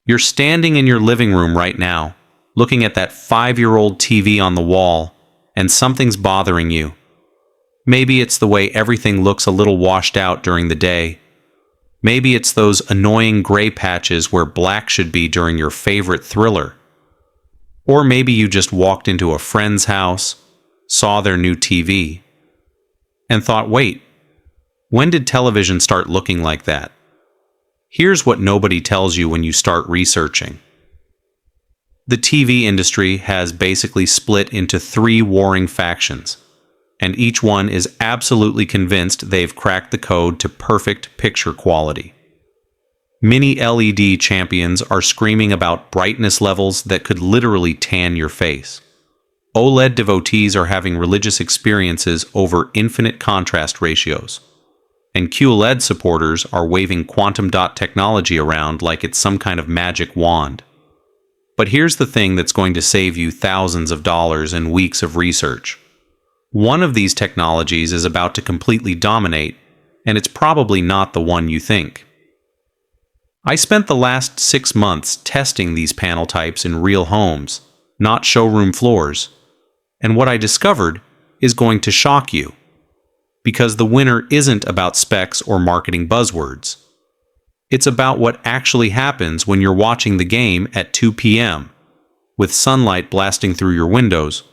You're standing in your living room right now, looking at that 5-year-old TV on the wall, and something's bothering you. Maybe it's the way everything looks a little washed out during the day. Maybe it's those annoying gray patches where black should be during your favorite thriller. Or maybe you just walked into a friend's house, saw their new TV, and thought, wait, when did television start looking like that? Here's what nobody tells you when you start researching. The TV industry has basically split into 3 warring factions, and each one is absolutely convinced they've cracked the code to perfect picture quality. Mini-LED champions are screaming about brightness levels that could literally tan your face. OLED devotees are having religious experiences over infinite contrast ratios. And QLED supporters are waving quantum dot technology around like it's some kind of magic wand. But here's the thing that's going to save you thousands of dollars and weeks of research. One of these technologies is about to completely dominate, and it's probably not the one you think. I spent the last 6 months testing these panel types in real homes, not showroom floors, and what I discovered is going to shock you. Because the winner isn't about specs or marketing buzzwords. It's about what actually happens when you're watching the game at 2 p.m., with sunlight blasting through your windows,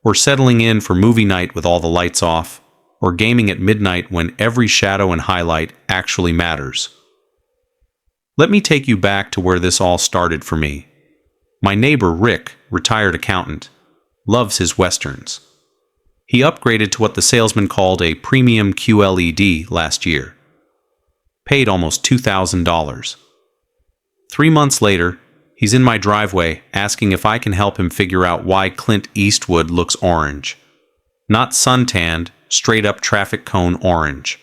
or settling in for movie night with all the lights off, or gaming at midnight when every shadow and highlight actually matters. Let me take you back to where this all started for me. My neighbor Rick, retired accountant, loves his westerns. He upgraded to what the salesman called a premium QLED last year. Paid almost $2,000. 3 months later, he's in my driveway asking if I can help him figure out why Clint Eastwood looks orange. Not suntanned, straight up traffic cone orange.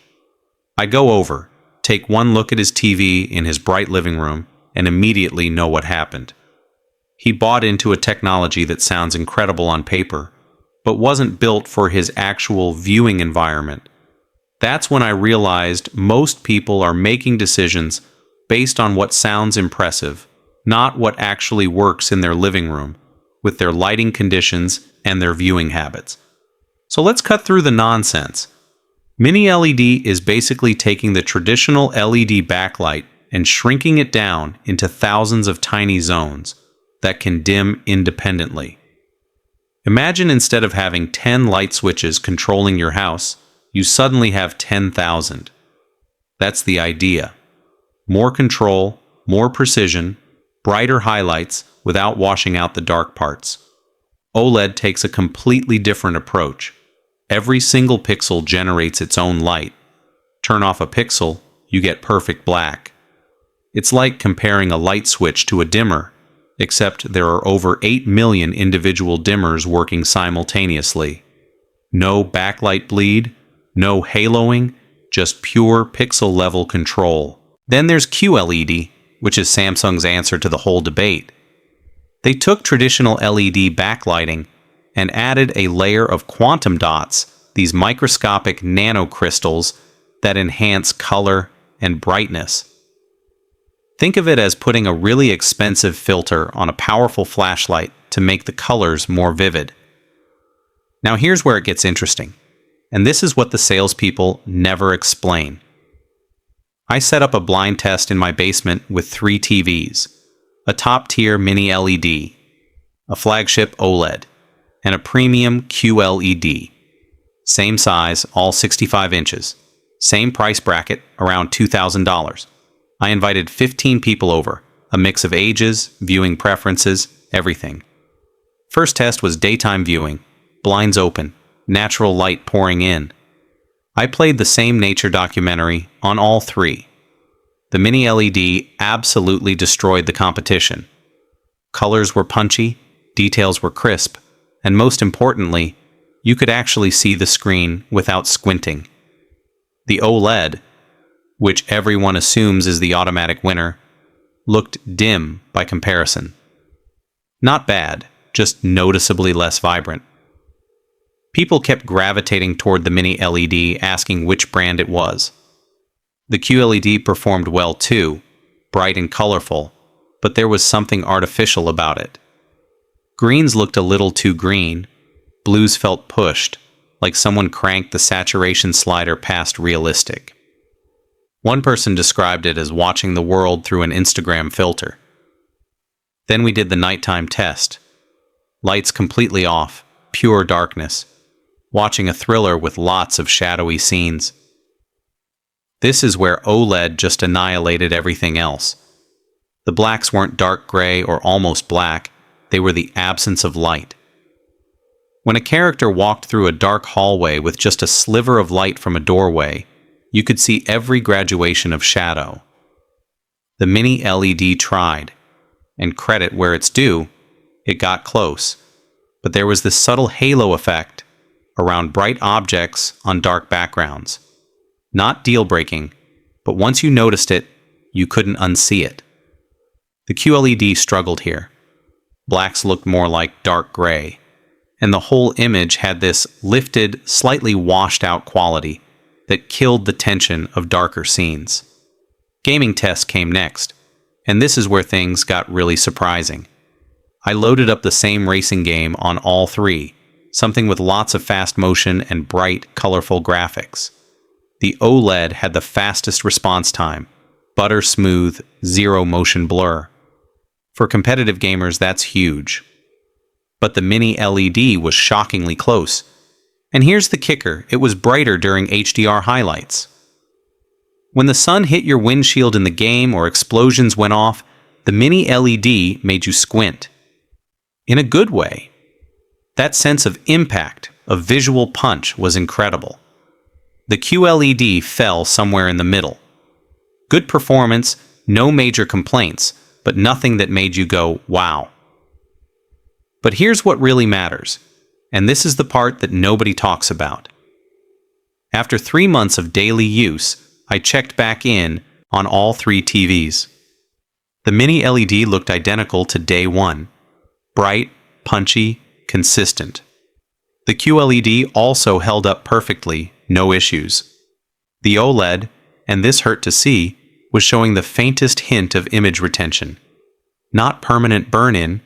I go over, take one look at his TV in his bright living room, and immediately know what happened. He bought into a technology that sounds incredible on paper, but wasn't built for his actual viewing environment. That's when I realized most people are making decisions based on what sounds impressive, not what actually works in their living room, with their lighting conditions and their viewing habits. So let's cut through the nonsense. Mini-LED is basically taking the traditional LED backlight and shrinking it down into thousands of tiny zones that can dim independently. Imagine instead of having 10 light switches controlling your house, you suddenly have 10,000. That's the idea. More control, more precision, brighter highlights without washing out the dark parts. OLED takes a completely different approach. Every single pixel generates its own light. Turn off a pixel, you get perfect black. It's like comparing a light switch to a dimmer, except there are over 8 million individual dimmers working simultaneously. No backlight bleed, no haloing, just pure pixel-level control. Then there's QLED, which is Samsung's answer to the whole debate. They took traditional LED backlighting and added a layer of quantum dots, these microscopic nanocrystals that enhance color and brightness. Think of it as putting a really expensive filter on a powerful flashlight to make the colors more vivid. Now here's where it gets interesting, and this is what the salespeople never explain. I set up a blind test in my basement with 3 TVs, a top-tier Mini-LED, a flagship OLED, and a premium QLED. Same size, all 65 inches. Same price bracket, around $2,000. I invited 15 people over, a mix of ages, viewing preferences, everything. First test was daytime viewing, blinds open, natural light pouring in. I played the same nature documentary on all 3. The Mini-LED absolutely destroyed the competition. Colors were punchy, details were crisp, and most importantly, you could actually see the screen without squinting. The OLED, which everyone assumes is the automatic winner, looked dim by comparison. Not bad, just noticeably less vibrant. People kept gravitating toward the Mini-LED, asking which brand it was. The QLED performed well too, bright and colorful, but there was something artificial about it. Greens looked a little too green, blues felt pushed, like someone cranked the saturation slider past realistic. One person described it as watching the world through an Instagram filter. Then we did the nighttime test. Lights completely off, pure darkness, watching a thriller with lots of shadowy scenes. This is where OLED just annihilated everything else. The blacks weren't dark gray or almost black, they were the absence of light. When a character walked through a dark hallway with just a sliver of light from a doorway, you could see every graduation of shadow. The Mini-LED tried, and credit where it's due, it got close, but there was this subtle halo effect around bright objects on dark backgrounds. Not deal-breaking, but once you noticed it, you couldn't unsee it. The QLED struggled here. Blacks looked more like dark gray, and the whole image had this lifted, slightly washed-out quality that killed the tension of darker scenes. Gaming tests came next, and this is where things got really surprising. I loaded up the same racing game on all three, something with lots of fast motion and bright, colorful graphics. The OLED had the fastest response time, butter smooth, zero motion blur. For competitive gamers, that's huge. But the Mini-LED was shockingly close. And here's the kicker, it was brighter during HDR highlights. When the sun hit your windshield in the game or explosions went off, the Mini-LED made you squint. In a good way. That sense of impact, of visual punch, was incredible. The QLED fell somewhere in the middle. Good performance, no major complaints, but nothing that made you go, wow. But here's what really matters, and this is the part that nobody talks about. After 3 months of daily use, I checked back in on all three TVs. The Mini-LED looked identical to day one. Bright, punchy, consistent. The QLED also held up perfectly, no issues. The OLED, and this hurt to see, was showing the faintest hint of image retention. Not permanent burn-in,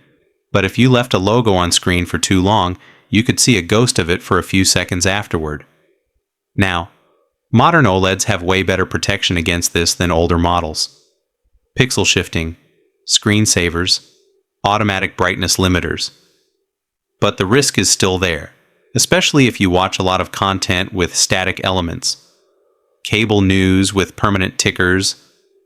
but if you left a logo on screen for too long, you could see a ghost of it for a few seconds afterward. Now, modern OLEDs have way better protection against this than older models. Pixel shifting, screensavers, automatic brightness limiters. But the risk is still there, especially if you watch a lot of content with static elements. Cable news with permanent tickers,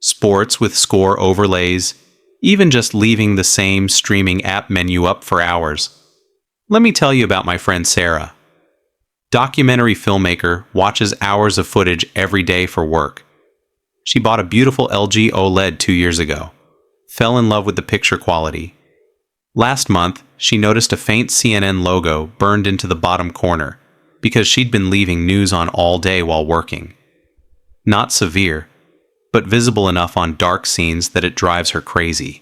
sports with score overlays, even just leaving the same streaming app menu up for hours. Let me tell you about my friend Sarah. Documentary filmmaker, watches hours of footage every day for work. She bought a beautiful LG OLED 2 years ago. Fell in love with the picture quality. Last month, she noticed a faint CNN logo burned into the bottom corner because she'd been leaving news on all day while working. Not severe, but visible enough on dark scenes that it drives her crazy.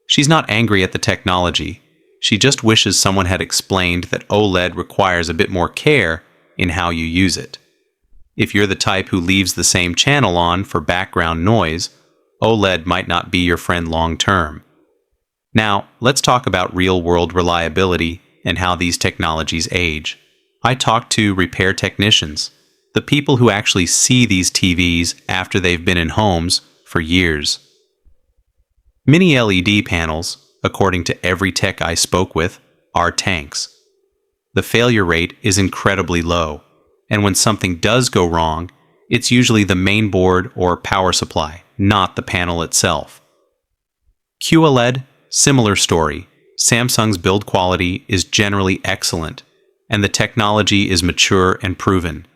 She's not angry at the technology. She just wishes someone had explained that OLED requires a bit more care in how you use it. If you're the type who leaves the same channel on for background noise, OLED might not be your friend long term. Now, let's talk about real-world reliability and how these technologies age. I talked to repair technicians, the people who actually see these TVs after they've been in homes for years. Mini-LED panels, according to every tech I spoke with, are tanks. The failure rate is incredibly low, and when something does go wrong, it's usually the main board or power supply, not the panel itself. QLED, similar story. Samsung's build quality is generally excellent, and the technology is mature and proven.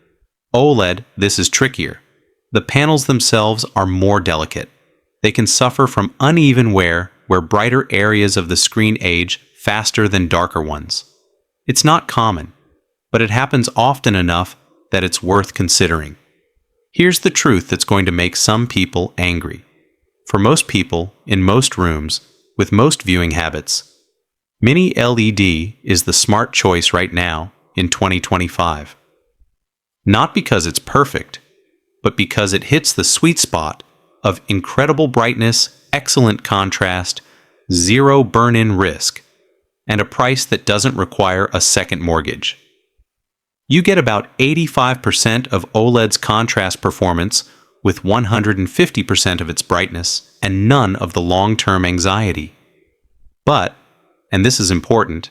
OLED, this is trickier. The panels themselves are more delicate. They can suffer from uneven wear where brighter areas of the screen age faster than darker ones. It's not common, but it happens often enough that it's worth considering. Here's the truth that's going to make some people angry. For most people, in most rooms, with most viewing habits, Mini-LED is the smart choice right now in 2025. Not because it's perfect, but because it hits the sweet spot of incredible brightness excellent contrast, zero burn-in risk, and a price that doesn't require a second mortgage. You get about 85% of OLED's contrast performance with 150% of its brightness and none of the long-term anxiety. But, and this is important,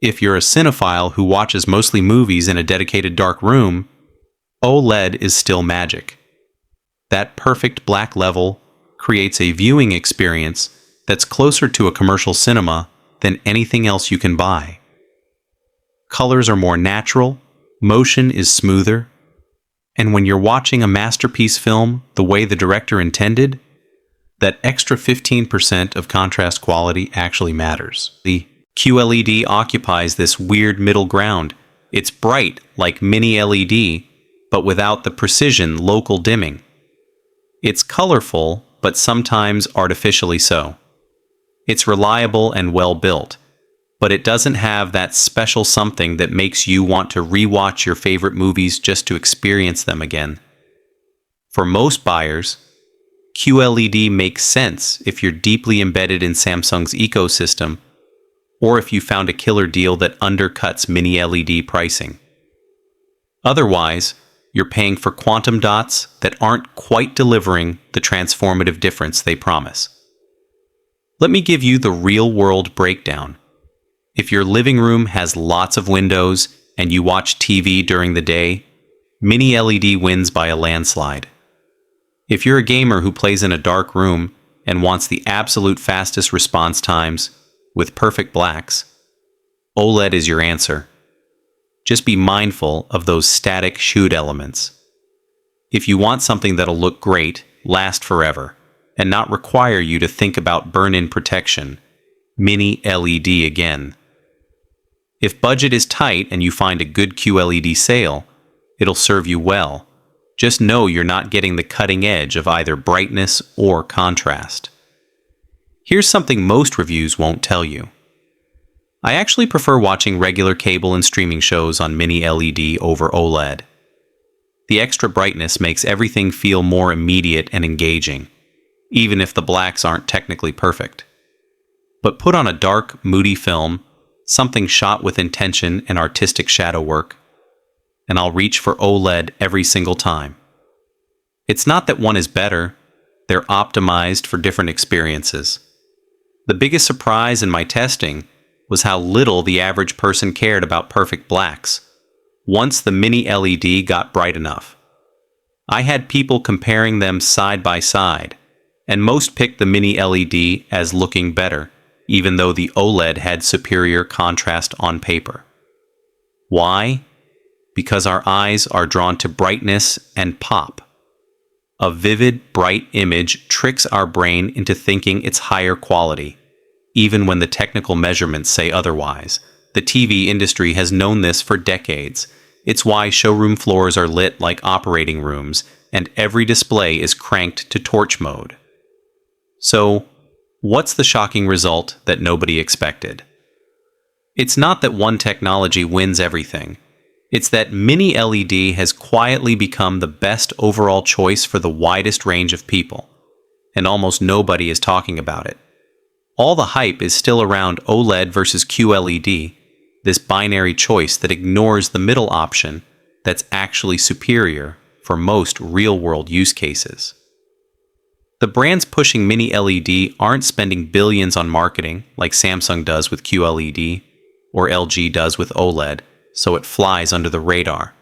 if you're a cinephile who watches mostly movies in a dedicated dark room, OLED is still magic. That perfect black level creates a viewing experience that's closer to a commercial cinema than anything else you can buy. Colors are more natural, motion is smoother, and when you're watching a masterpiece film the way the director intended, that extra 15% of contrast quality actually matters. The QLED occupies this weird middle ground. It's bright like Mini-LED, but without the precision local dimming. It's colorful, but sometimes artificially so. It's reliable and well built, but it doesn't have that special something that makes you want to rewatch your favorite movies just to experience them again. For most buyers, QLED makes sense if you're deeply embedded in Samsung's ecosystem, or if you found a killer deal that undercuts Mini-LED pricing. Otherwise, you're paying for quantum dots that aren't quite delivering the transformative difference they promise. Let me give you the real-world breakdown. If your living room has lots of windows and you watch TV during the day, Mini-LED wins by a landslide. If you're a gamer who plays in a dark room and wants the absolute fastest response times with perfect blacks, OLED is your answer. Just be mindful of those static shoot elements. If you want something that'll look great, last forever, and not require you to think about burn-in protection, Mini-LED again. If budget is tight and you find a good QLED sale, it'll serve you well. Just know you're not getting the cutting edge of either brightness or contrast. Here's something most reviews won't tell you. I actually prefer watching regular cable and streaming shows on Mini-LED over OLED. The extra brightness makes everything feel more immediate and engaging, even if the blacks aren't technically perfect. But put on a dark, moody film, something shot with intention and artistic shadow work, and I'll reach for OLED every single time. It's not that one is better, they're optimized for different experiences. The biggest surprise in my testing was how little the average person cared about perfect blacks once the Mini-LED got bright enough. I had people comparing them side by side, and most picked the Mini-LED as looking better, even though the OLED had superior contrast on paper. Why? Because our eyes are drawn to brightness and pop. A vivid, bright image tricks our brain into thinking it's higher quality, even when the technical measurements say otherwise. The TV industry has known this for decades. It's why showroom floors are lit like operating rooms, and every display is cranked to torch mode. So, what's the shocking result that nobody expected? It's not that one technology wins everything. It's that Mini-LED has quietly become the best overall choice for the widest range of people, and almost nobody is talking about it. All the hype is still around OLED versus QLED, this binary choice that ignores the middle option that's actually superior for most real-world use cases. The brands pushing Mini-LED aren't spending billions on marketing like Samsung does with QLED or LG does with OLED, so it flies under the radar.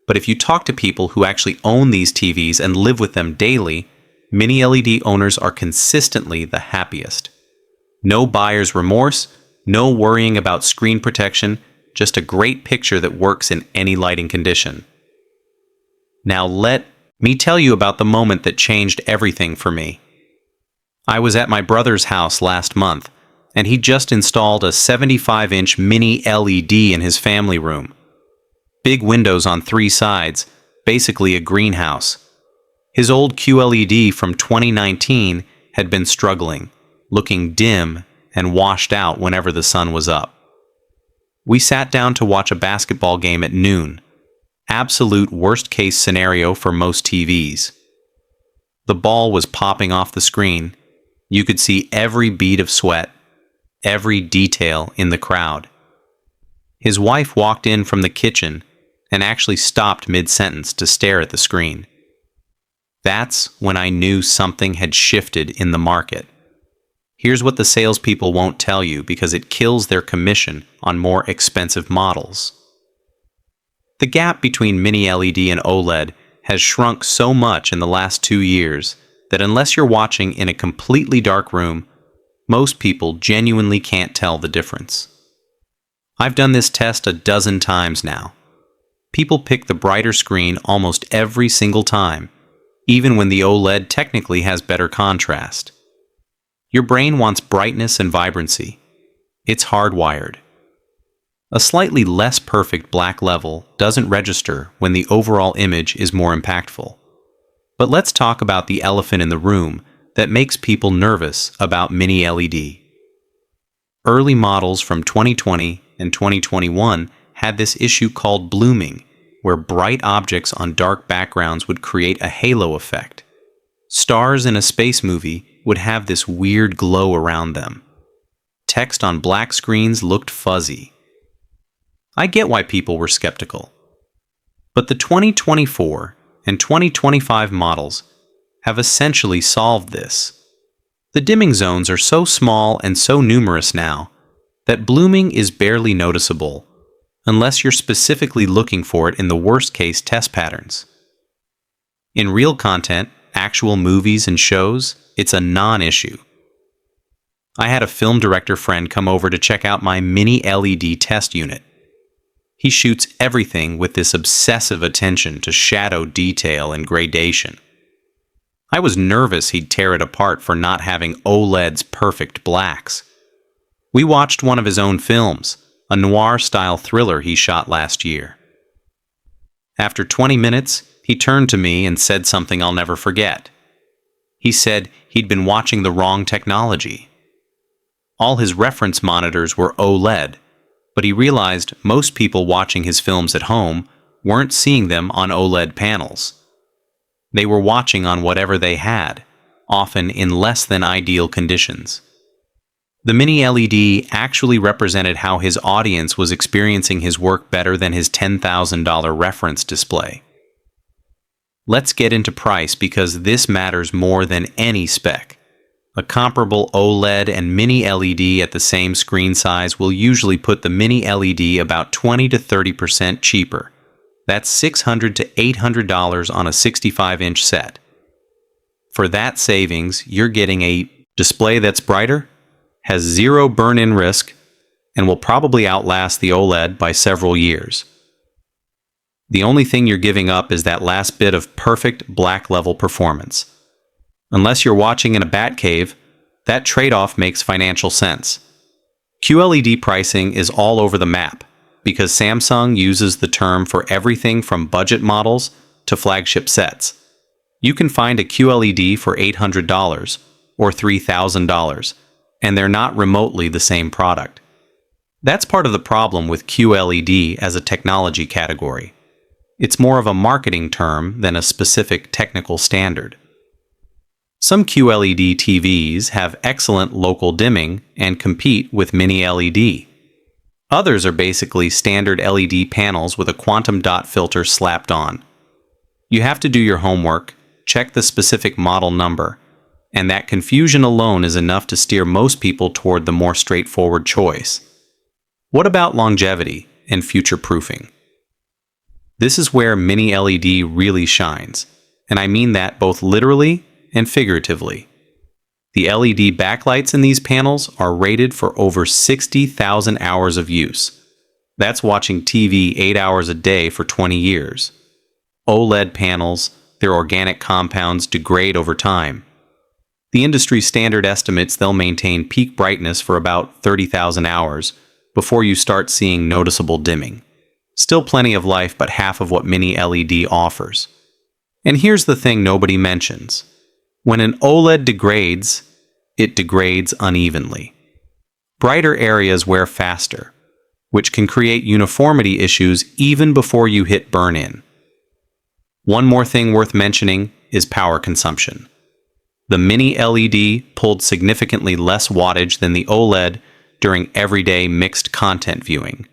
But if you talk to people who actually own these TVs and live with them daily, Mini-LED owners are consistently the happiest. No buyer's remorse, no worrying about screen protection, just a great picture that works in any lighting condition. Now let me tell you about the moment that changed everything for me. I was at my brother's house last month, and he just installed a 75-inch Mini-LED in his family room. Big windows on 3 sides, basically a greenhouse. His old QLED from 2019 had been struggling, looking dim and washed out whenever the sun was up. We sat down to watch a basketball game at noon. Absolute worst-case scenario for most TVs. The ball was popping off the screen. You could see every bead of sweat, every detail in the crowd. His wife walked in from the kitchen and actually stopped mid-sentence to stare at the screen. That's when I knew something had shifted in the market. Here's what the salespeople won't tell you because it kills their commission on more expensive models. The gap between Mini-LED and OLED has shrunk so much in the last 2 years that unless you're watching in a completely dark room, most people genuinely can't tell the difference. I've done this test a dozen times now. People pick the brighter screen almost every single time, even when the OLED technically has better contrast. Your brain wants brightness and vibrancy. It's hardwired. A slightly less perfect black level doesn't register when the overall image is more impactful. But let's talk about the elephant in the room that makes people nervous about Mini-LED. Early models from 2020 and 2021 had this issue called blooming, where bright objects on dark backgrounds would create a halo effect. Stars in a space movie would have this weird glow around them. Text on black screens looked fuzzy. I get why people were skeptical. But the 2024 and 2025 models have essentially solved this. The dimming zones are so small and so numerous now that blooming is barely noticeable, unless you're specifically looking for it in the worst-case test patterns. In real content, actual movies and shows, it's a non-issue. I had a film director friend come over to check out my Mini-LED test unit. He shoots everything with this obsessive attention to shadow detail and gradation. I was nervous he'd tear it apart for not having OLED's perfect blacks. We watched one of his own films, a noir-style thriller he shot last year. After 20 minutes, he turned to me and said something I'll never forget. He said he'd been watching the wrong technology. All his reference monitors were OLED, but he realized most people watching his films at home weren't seeing them on OLED panels. They were watching on whatever they had, often in less than ideal conditions. The Mini-LED actually represented how his audience was experiencing his work better than his $10,000 reference display. Let's get into price because this matters more than any spec. A comparable OLED and Mini-LED at the same screen size will usually put the Mini-LED about 20 to 30% cheaper. That's $600 to $800 on a 65-inch set. For that savings, you're getting a display that's brighter, has zero burn-in risk, and will probably outlast the OLED by several years. The only thing you're giving up is that last bit of perfect black level performance. Unless you're watching in a bat cave, that trade-off makes financial sense. QLED pricing is all over the map because Samsung uses the term for everything from budget models to flagship sets. You can find a QLED for $800 or $3,000, and they're not remotely the same product. That's part of the problem with QLED as a technology category. It's more of a marketing term than a specific technical standard. Some QLED TVs have excellent local dimming and compete with Mini-LED. Others are basically standard LED panels with a quantum dot filter slapped on. You have to do your homework, check the specific model number, and that confusion alone is enough to steer most people toward the more straightforward choice. What about longevity and future-proofing? This is where Mini-LED really shines, and I mean that both literally and figuratively. The LED backlights in these panels are rated for over 60,000 hours of use. That's watching TV 8 hours a day for 20 years. OLED panels, their organic compounds degrade over time. The industry standard estimates they'll maintain peak brightness for about 30,000 hours before you start seeing noticeable dimming. Still plenty of life, but half of what Mini-LED offers. And here's the thing nobody mentions. When an OLED degrades, it degrades unevenly. Brighter areas wear faster, which can create uniformity issues even before you hit burn-in. One more thing worth mentioning is power consumption. The Mini-LED pulled significantly less wattage than the OLED during everyday mixed content viewing,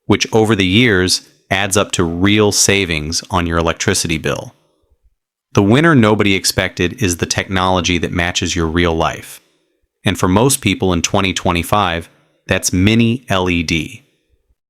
which over the years adds up to real savings on your electricity bill. The winner nobody expected is the technology that matches your real life. And for most people in 2025, that's Mini-LED.